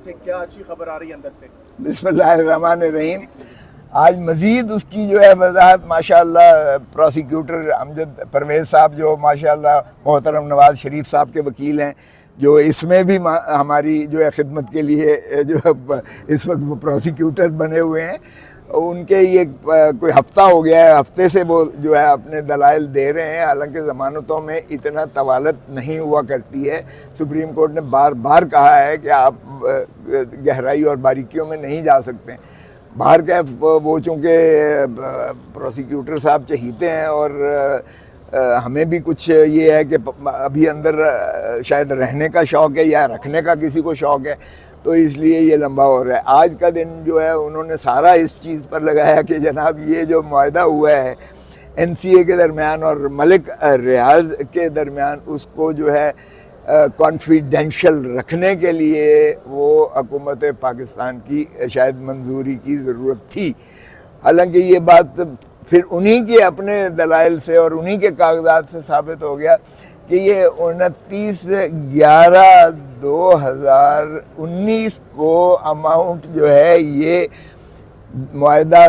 سے کیا اچھی خبر آ رہی ہے اندر سے؟ بسم اللہ الرحمن الرحیم. آج مزید اس کی جو ہے وضاحت ماشاءاللہ پروسیکیوٹر امجد پرویز صاحب جو ماشاءاللہ محترم نواز شریف صاحب کے وکیل ہیں، جو اس میں بھی ہماری جو ہے خدمت کے لیے جو اس وقت وہ پروسیکیوٹر بنے ہوئے ہیں، ان کے یہ کوئی ہفتہ ہو گیا ہے، ہفتے سے وہ جو ہے اپنے دلائل دے رہے ہیں. حالانکہ ضمانتوں میں اتنا طوالت نہیں ہوا کرتی ہے. سپریم کورٹ نے بار بار کہا ہے کہ آپ گہرائی اور باریکیوں میں نہیں جا سکتے. باہر کا وہ چونکہ پروسیکیوٹر صاحب چہیتے ہیں اور ہمیں بھی کچھ یہ ہے کہ ابھی اندر شاید رہنے کا شوق ہے یا رکھنے کا کسی کو شوق ہے، تو اس لیے یہ لمبا ہو رہا ہے. آج کا دن جو ہے انہوں نے سارا اس چیز پر لگایا کہ جناب یہ جو معاہدہ ہوا ہے این سی اے کے درمیان اور ملک ریاض کے درمیان، اس کو جو ہے کانفیڈینشل رکھنے کے لیے وہ حکومت پاکستان کی شاید منظوری کی ضرورت تھی. حالانکہ یہ بات پھر انہی کے اپنے دلائل سے اور انہی کے کاغذات سے ثابت ہو گیا کہ یہ 29/11/2019 کو اماؤنٹ جو ہے یہ معاہدہ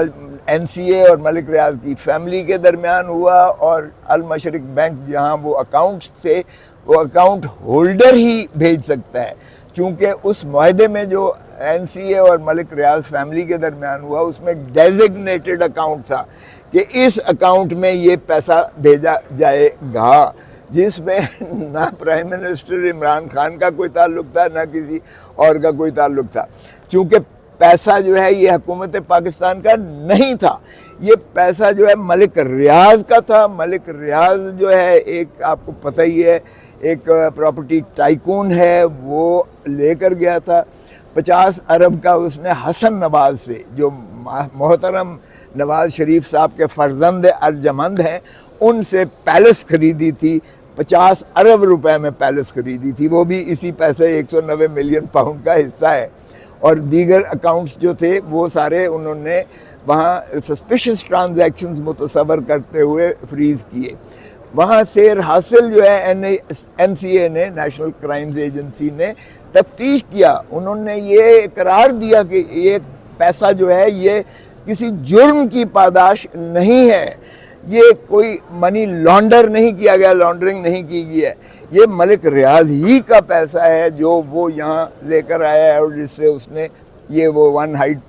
این سی اے اور ملک ریاض کی فیملی کے درمیان ہوا، اور المشرق بینک جہاں وہ اکاؤنٹس تھے وہ اکاؤنٹ ہولڈر ہی بھیج سکتا ہے. چونکہ اس معاہدے میں جو این سی اے اور ملک ریاض فیملی کے درمیان ہوا اس میں ڈیزگنیٹڈ اکاؤنٹ تھا کہ اس اکاؤنٹ میں یہ پیسہ بھیجا جائے گا، جس میں نہ پرائم منسٹر عمران خان کا کوئی تعلق تھا نہ کسی اور کا کوئی تعلق تھا. چونکہ پیسہ جو ہے یہ حکومت پاکستان کا نہیں تھا، یہ پیسہ جو ہے ملک ریاض کا تھا. ملک ریاض جو ہے ایک آپ کو پتہ ہی ہے ایک پراپرٹی ٹائکون ہے، وہ لے کر گیا تھا 50 ارب کا. اس نے حسن نواز سے، جو محترم نواز شریف صاحب کے فرزند ارجمند ہیں، ان سے پیلس خریدی تھی. 50 ارب روپے میں پیلس خریدی تھی، وہ بھی اسی پیسے 190 ملین پاؤنڈ کا حصہ ہے. اور دیگر اکاؤنٹس جو تھے وہ سارے انہوں نے وہاں سسپیشس ٹرانزیکشنز متصور کرتے ہوئے فریز کیے. وہاں سیر حاصل جو ہے این سی اے نے، نیشنل کرائمز ایجنسی نے تفتیش کیا. انہوں نے یہ اقرار دیا کہ یہ پیسہ جو ہے یہ کسی جرم کی پاداش نہیں ہے، یہ کوئی منی لانڈر نہیں کیا گیا، لانڈرنگ نہیں کی گئی ہے، یہ ملک ریاض ہی کا پیسہ ہے جو وہ یہاں لے کر آیا ہے، اور جس سے اس نے یہ وہ ون ہائیڈ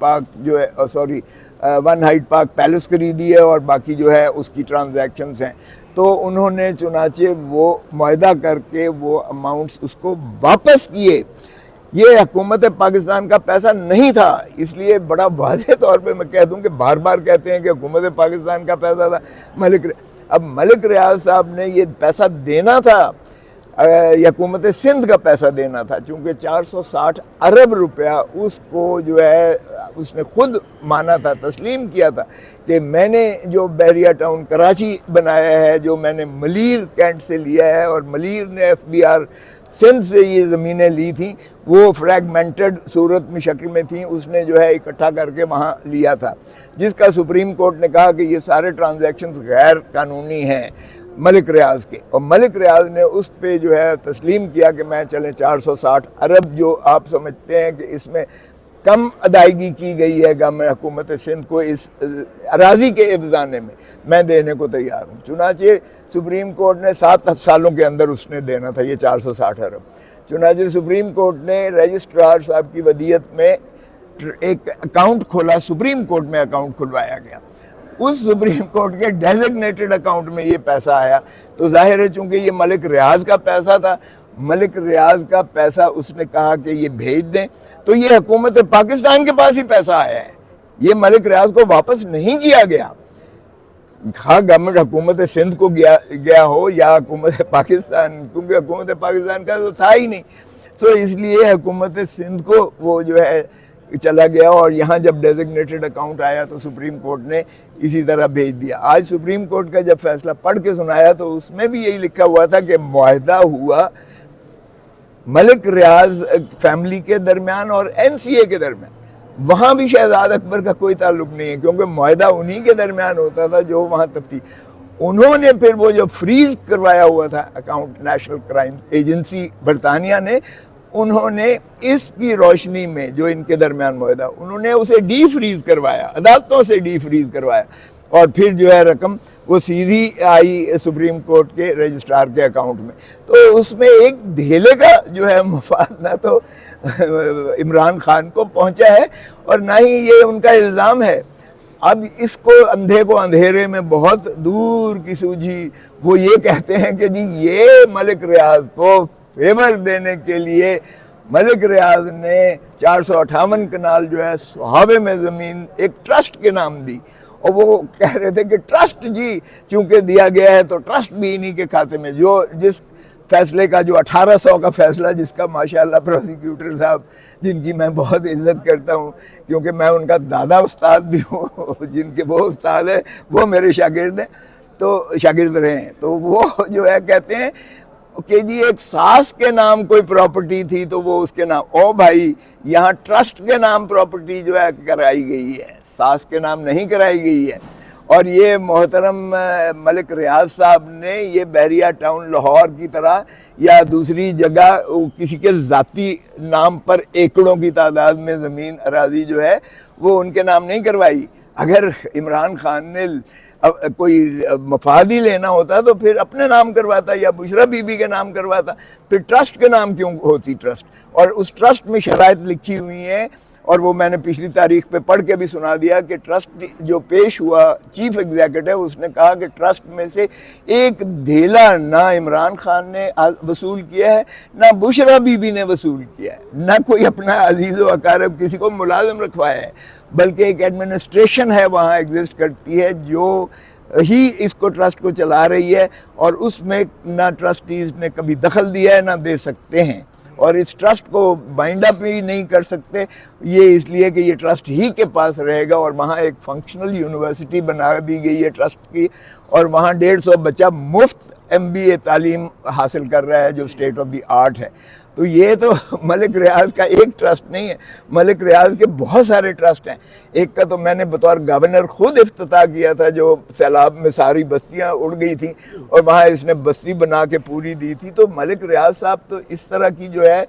پارک پیلس خریدی ہے اور باقی جو ہے اس کی ٹرانزیکشنز ہیں. تو انہوں نے چنانچہ وہ معاہدہ کر کے وہ اماؤنٹس اس کو واپس کیے. یہ حکومت پاکستان کا پیسہ نہیں تھا. اس لیے بڑا واضح طور پہ میں کہہ دوں کہ بار بار کہتے ہیں کہ حکومت پاکستان کا پیسہ تھا. اب ملک ریاض صاحب نے یہ پیسہ دینا تھا، حکومت سندھ کا پیسہ دینا تھا، چونکہ 460 ارب روپیہ اس کو جو ہے اس نے خود مانا تھا، تسلیم کیا تھا کہ میں نے جو بحریہ ٹاؤن کراچی بنایا ہے، جو میں نے ملیر کینٹ سے لیا ہے، اور ملیر نے ایف بی آر سندھ سے یہ زمینیں لی تھیں، وہ فریگمنٹڈ صورت میں شکل میں تھیں، اس نے جو ہے اکٹھا کر کے وہاں لیا تھا، جس کا سپریم کورٹ نے کہا کہ یہ سارے ٹرانزیکشنز غیر قانونی ہیں ملک ریاض کے. اور ملک ریاض نے اس پہ جو ہے تسلیم کیا کہ میں چلیں 460 ارب جو آپ سمجھتے ہیں کہ اس میں کم ادائیگی کی گئی ہے گورنمنٹ حکومت سندھ کو اس اراضی کے افزانے میں دینے کو تیار ہوں. چنانچہ سپریم کورٹ نے 7 سالوں کے اندر اس نے دینا تھا یہ 460 ارب. چنانچہ سپریم کورٹ نے رجسٹرار صاحب کی ودیت میں ایک اکاؤنٹ کھولا، سپریم کورٹ میں اکاؤنٹ کھلوایا گیا. اس سپریم کورٹ کے ڈیزگنیٹڈ اکاؤنٹ میں یہ پیسہ آیا. تو ظاہر ہے چونکہ یہ ملک ریاض کا پیسہ تھا، ملک ریاض کا پیسہ اس نے کہا کہ یہ بھیج دیں، تو یہ حکومت پاکستان کے پاس ہی پیسہ آیا ہے، یہ ملک ریاض کو واپس نہیں کیا گیا. خواہ گورنمنٹ حکومت سندھ کو گیا ہو یا حکومت پاکستان، کیونکہ حکومت پاکستان کا تو تھا ہی نہیں، تو اس لیے حکومت سندھ کو وہ جو ہے چلا گیا. اور یہاں جب ڈیزگنیٹڈ اکاؤنٹ آیا تو سپریم کورٹ نے اسی طرح بھیج دیا. آج سپریم کورٹ کا جب فیصلہ پڑھ کے سنایا تو اس میں بھی یہی لکھا ہوا تھا کہ معاہدہ ہوا ملک ریاض فیملی کے درمیان اور این سی اے کے درمیان. وہاں بھی شہزاد اکبر کا کوئی تعلق نہیں ہے، کیونکہ معاہدہ انہی کے درمیان ہوتا تھا جو وہاں تفتیش. انہوں نے پھر وہ جو فریز کروایا ہوا تھا اکاؤنٹ نیشنل کرائم ایجنسی برطانیہ نے، انہوں نے اس کی روشنی میں جو ان کے درمیان معاہدہ انہوں نے اسے ڈی فریز کروایا، عدالتوں سے ڈی فریز کروایا، اور پھر جو ہے رقم وہ سیدھی آئی سپریم کورٹ کے رجسٹرار کے اکاؤنٹ میں۔ تو اس میں ایک دھیلے کا جو ہے مفاد نہ تو عمران خان کو پہنچا ہے اور نہ ہی یہ ان کا الزام ہے۔ اب اس کو اندھے کو اندھیرے میں بہت دور کی سوجھی وہ یہ کہتے ہیں کہ جی یہ ملک ریاض کو فیور دینے کے لیے ملک ریاض نے 458 کنال جو ہے سہاوے میں زمین ایک ٹرسٹ کے نام دی، اور وہ کہہ رہے تھے کہ ٹرسٹ جی چونکہ دیا گیا ہے تو ٹرسٹ بھی انہی کے کھاتے میں، جو جس فیصلے کا جو 1800 کا فیصلہ جس کا ماشاءاللہ پروسیکیوٹر صاحب جن کی میں بہت عزت کرتا ہوں کیونکہ میں ان کا دادا استاد بھی ہوں، جن کے وہ استاد ہیں وہ میرے شاگرد ہیں، تو شاگرد رہے ہیں، تو وہ جو ہے کہتے ہیں کہ جی ایک ساس کے نام کوئی پراپرٹی تھی تو وہ اس کے نام، او بھائی یہاں ٹرسٹ کے نام پراپرٹی جو ہے کرائی گئی ہے، ساس کے نام نہیں کرائی گئی ہے۔ اور یہ محترم ملک ریاض صاحب نے یہ بحریہ ٹاؤن لاہور کی طرح یا دوسری جگہ کسی کے ذاتی نام پر ایکڑوں کی تعداد میں زمین اراضی جو ہے وہ ان کے نام نہیں کروائی۔ اگر عمران خان نے کوئی مفاد ہی لینا ہوتا تو پھر اپنے نام کرواتا یا بشرا بی بی کے نام کرواتا، پھر ٹرسٹ کے نام کیوں ہوتی ٹرسٹ؟ اور اس ٹرسٹ میں شرائط لکھی ہوئی ہیں، اور وہ میں نے پچھلی تاریخ پہ پڑھ کے بھی سنا دیا کہ ٹرسٹ جو پیش ہوا چیف ایگزیکٹو اس نے کہا کہ ٹرسٹ میں سے ایک دھیلا نہ عمران خان نے وصول کیا ہے، نہ بشرا بی بی نے وصول کیا ہے، نہ کوئی اپنا عزیز و اقارب کسی کو ملازم رکھوایا ہے، بلکہ ایک ایڈمنسٹریشن ہے وہاں ایگزسٹ کرتی ہے جو ہی اس کو ٹرسٹ کو چلا رہی ہے، اور اس میں نہ ٹرسٹیز نے کبھی دخل دیا ہے نہ دے سکتے ہیں، اور اس ٹرسٹ کو بائنڈ اپ بھی نہیں کر سکتے، یہ اس لیے کہ یہ ٹرسٹ ہی کے پاس رہے گا، اور وہاں ایک فنکشنل یونیورسٹی بنا دی گئی ہے ٹرسٹ کی، اور وہاں 150 بچہ مفت MBA تعلیم حاصل کر رہا ہے جو اسٹیٹ آف دی آرٹ ہے۔ تو یہ تو ملک ریاض کا ایک ٹرسٹ نہیں ہے، ملک ریاض کے بہت سارے ٹرسٹ ہیں۔ ایک کا تو میں نے بطور گورنر خود افتتاح کیا تھا، جو سیلاب میں ساری بستیاں اڑ گئی تھیں اور وہاں اس نے بستی بنا کے پوری دی تھی۔ تو ملک ریاض صاحب تو اس طرح کی جو ہے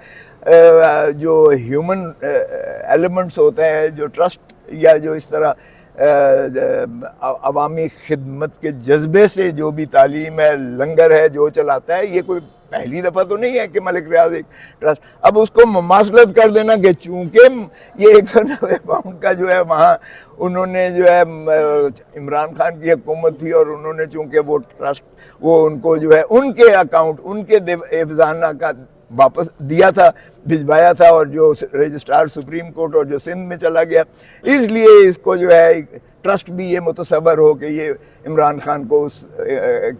جو ہیومن ایلیمنٹس ہوتے ہیں، جو ٹرسٹ یا جو اس طرح عوامی خدمت کے جذبے سے جو بھی تعلیم ہے، لنگر ہے جو چلاتا ہے، یہ کوئی پہلی دفعہ تو نہیں ہے کہ ملک ریاض ایک ٹرسٹ، اب اس کو مماثلت کر دینا کہ چونکہ یہ 190 پاؤنڈ کا جو ہے وہاں انہوں نے جو ہے عمران خان کی حکومت تھی، اور انہوں نے چونکہ وہ ٹرسٹ وہ ان کو جو ہے ان کے اکاؤنٹ ان کے افزانہ کا واپس دیا تھا، بھجوایا تھا، اور جو رجسٹرار سپریم کورٹ اور جو سندھ میں چلا گیا، اس لیے اس کو جو ہے ٹرسٹ بھی یہ متصور ہو کہ یہ عمران خان کو اس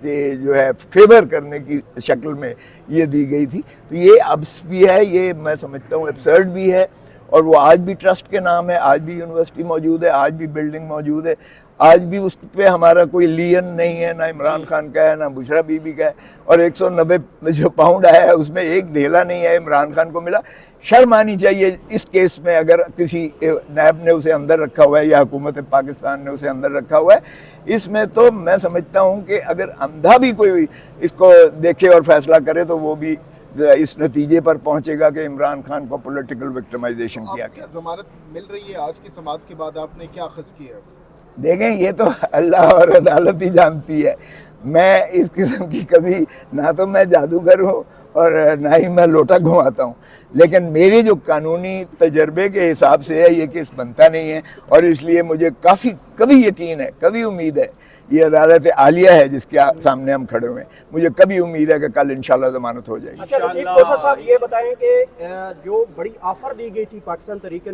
کے جو ہے فیور کرنے کی شکل میں یہ دی گئی تھی۔ تو یہ ابس بھی ہے، یہ میں سمجھتا ہوں ایبسرڈ بھی ہے، اور وہ آج بھی ٹرسٹ کے نام ہے، آج بھی یونیورسٹی موجود ہے، آج بھی بلڈنگ موجود ہے، آج بھی اس پہ ہمارا کوئی لین نہیں ہے، نہ عمران خان کا ہے نہ بشرا بی بی کا ہے، اور 190 جو پاؤنڈ آیا ہے اس میں ایک دھیلا نہیں ہے عمران خان کو ملا۔ شرم آنی چاہیے اس کیس میں، اگر کسی نیب نے اسے اندر رکھا ہوا ہے یا حکومت پاکستان نے اسے اندر رکھا ہوا ہے، اس میں تو میں سمجھتا ہوں کہ اگر اندھا بھی کوئی اس کو دیکھے اور فیصلہ کرے تو وہ بھی اس نتیجے پر پہنچے گا کہ عمران خان کو پولیٹیکل وکٹمائزیشن کیا گیا۔ ضمانت مل رہی ہے آج کی سماعت کے بعد، آپ نے کیا اخذ کیا ہے؟ دیکھیں یہ تو اللہ اور عدالت ہی جانتی ہے، میں اس قسم کی کبھی نہ تو میں جادوگر ہوں اور نہ ہی میں لوٹا گھماتا ہوں، لیکن میری جو قانونی تجربے کے حساب سے ہے یہ کیس بنتا نہیں ہے، اور اس لیے مجھے کبھی یقین ہے، کبھی امید ہے، یہ عدالت عالیہ ہے جس کے سامنے ہم کھڑے ہوئے ہیں، مجھے کبھی امید ہے کہ کل انشاءاللہ ضمانت ہو جائے گی۔ اچھا، چیف کوثر صاحب یہ بتائیں کہ جو بڑی آفر دی گئی تھی پاکستان تحریک